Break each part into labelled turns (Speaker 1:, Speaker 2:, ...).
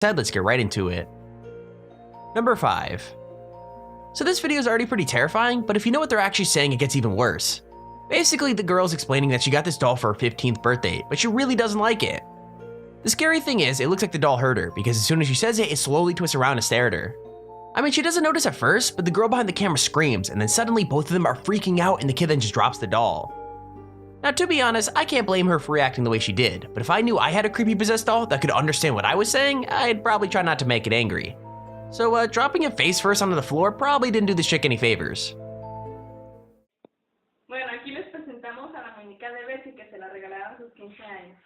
Speaker 1: said, let's get right into it. Number 5. So this video is already pretty terrifying, but if you know what they're actually saying, it gets even worse. Basically, the girl's explaining that she got this doll for her 15th birthday, but she really doesn't like it. The scary thing is, it looks like the doll hurt her, because as soon as she says it, it slowly twists around to stare at her. I mean, she doesn't notice at first, but the girl behind the camera screams, and then suddenly both of them are freaking out and the kid then just drops the doll. Now, to be honest, I can't blame her for reacting the way she did, but if I knew I had a creepy possessed doll that could understand what I was saying, I'd probably try not to make it angry. So dropping it face first onto the floor probably didn't do this chick any favors.
Speaker 2: Bueno, aquí les presentamos a la muñeca de Bessie que se la regalaron a sus 15 años.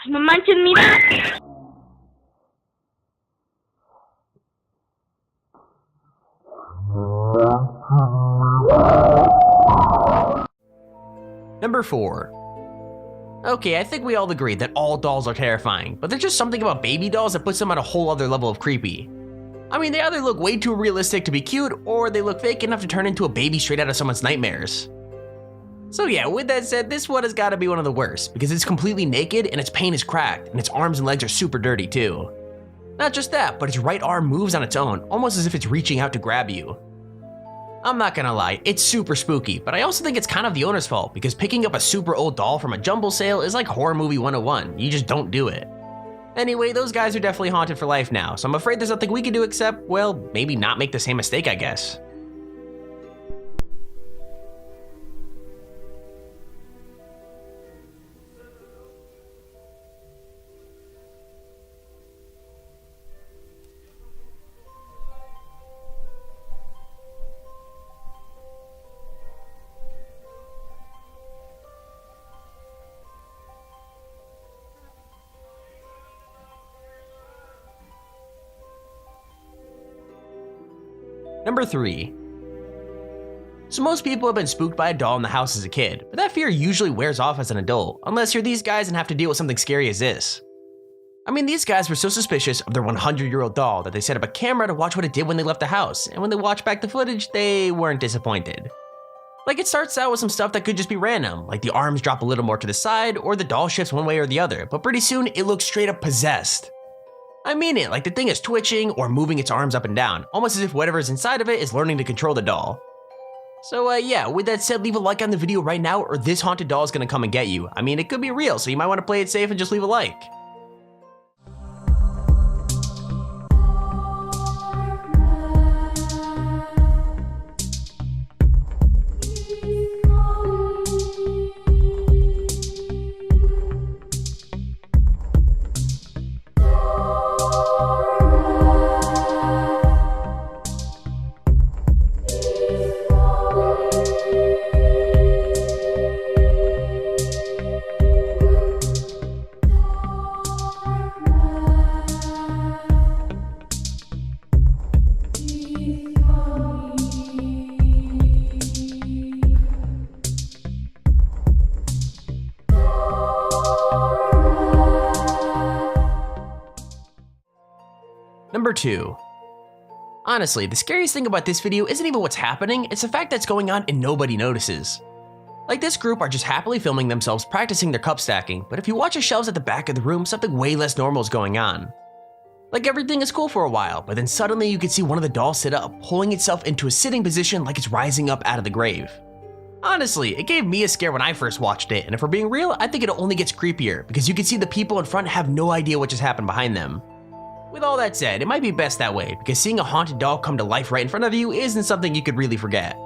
Speaker 3: Ay, no manches, mira.
Speaker 1: Number 4. Okay, I think we all agree that all dolls are terrifying, but there's just something about baby dolls that puts them on a whole other level of creepy. I mean, they either look way too realistic to be cute, or they look fake enough to turn into a baby straight out of someone's nightmares. So yeah, with that said, this one has gotta be one of the worst, because it's completely naked and its paint is cracked, and its arms and legs are super dirty too. Not just that, but its right arm moves on its own, almost as if it's reaching out to grab you. I'm not gonna lie, it's super spooky, but I also think it's kind of the owner's fault, because picking up a super old doll from a jumble sale is like horror movie 101, you just don't do it. Anyway, those guys are definitely haunted for life now, so I'm afraid there's nothing we can do except, well, maybe not make the same mistake, I guess. Number 3. So most people have been spooked by a doll in the house as a kid, but that fear usually wears off as an adult, unless you're these guys and have to deal with something scary as this. I mean, these guys were so suspicious of their 100-year-old doll that they set up a camera to watch what it did when they left the house, and when they watched back the footage, they weren't disappointed. Like, it starts out with some stuff that could just be random, like the arms drop a little more to the side, or the doll shifts one way or the other, but pretty soon it looks straight up possessed. I mean it, like the thing is twitching or moving its arms up and down, almost as if whatever is inside of it is learning to control the doll. So yeah, with that said, leave a like on the video right now or this haunted doll is gonna come and get you. I mean, it could be real, so you might wanna play it safe and just leave a like. Number 2. Honestly, the scariest thing about this video isn't even what's happening, it's the fact that it's going on and nobody notices. Like, this group are just happily filming themselves practicing their cup stacking, but if you watch the shelves at the back of the room, something way less normal is going on. Like, everything is cool for a while, but then suddenly you can see one of the dolls sit up, pulling itself into a sitting position like it's rising up out of the grave. Honestly, it gave me a scare when I first watched it, and if we're being real, I think it only gets creepier, because you can see the people in front have no idea what just happened behind them. With all that said, it might be best that way, because seeing a haunted doll come to life right in front of you isn't something you could really forget.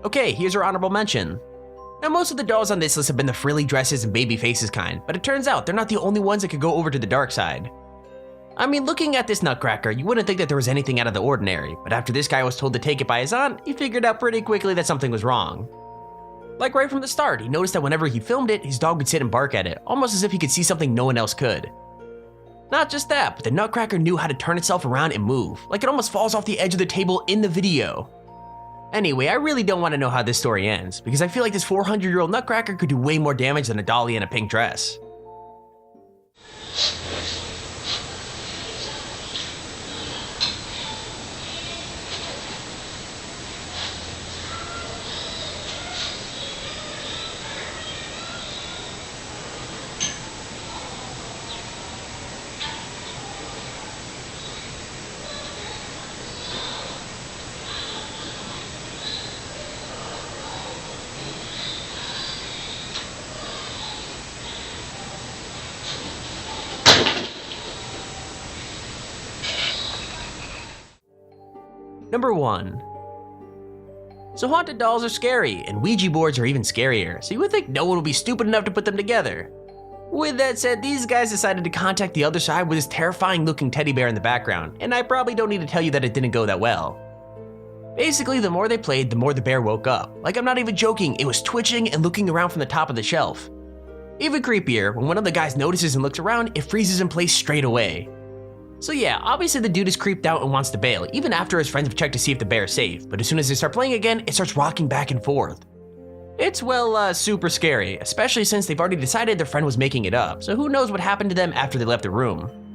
Speaker 1: Okay, here's our honorable mention. Now, most of the dolls on this list have been the frilly dresses and baby faces kind, but it turns out they're not the only ones that could go over to the dark side. I mean, looking at this nutcracker, you wouldn't think that there was anything out of the ordinary, but after this guy was told to take it by his aunt, he figured out pretty quickly that something was wrong. Like right from the start, he noticed that whenever he filmed it, his dog would sit and bark at it, almost as if he could see something no one else could. Not just that, but the Nutcracker knew how to turn itself around and move, like it almost falls off the edge of the table in the video. Anyway, I really don't want to know how this story ends, because I feel like this 400-year-old Nutcracker could do way more damage than a dolly in a pink dress. Number 1. So haunted dolls are scary, and Ouija boards are even scarier, so you would think no one would be stupid enough to put them together. With that said, these guys decided to contact the other side with this terrifying looking teddy bear in the background, and I probably don't need to tell you that it didn't go that well. Basically, the more they played, the more the bear woke up. Like, I'm not even joking, it was twitching and looking around from the top of the shelf. Even creepier, when one of the guys notices and looks around, it freezes in place straight away. So yeah, obviously the dude is creeped out and wants to bail, even after his friends have checked to see if the bear is safe, but as soon as they start playing again, it starts rocking back and forth. It's, well, super scary, especially since they've already decided their friend was making it up, so who knows what happened to them after they left the room.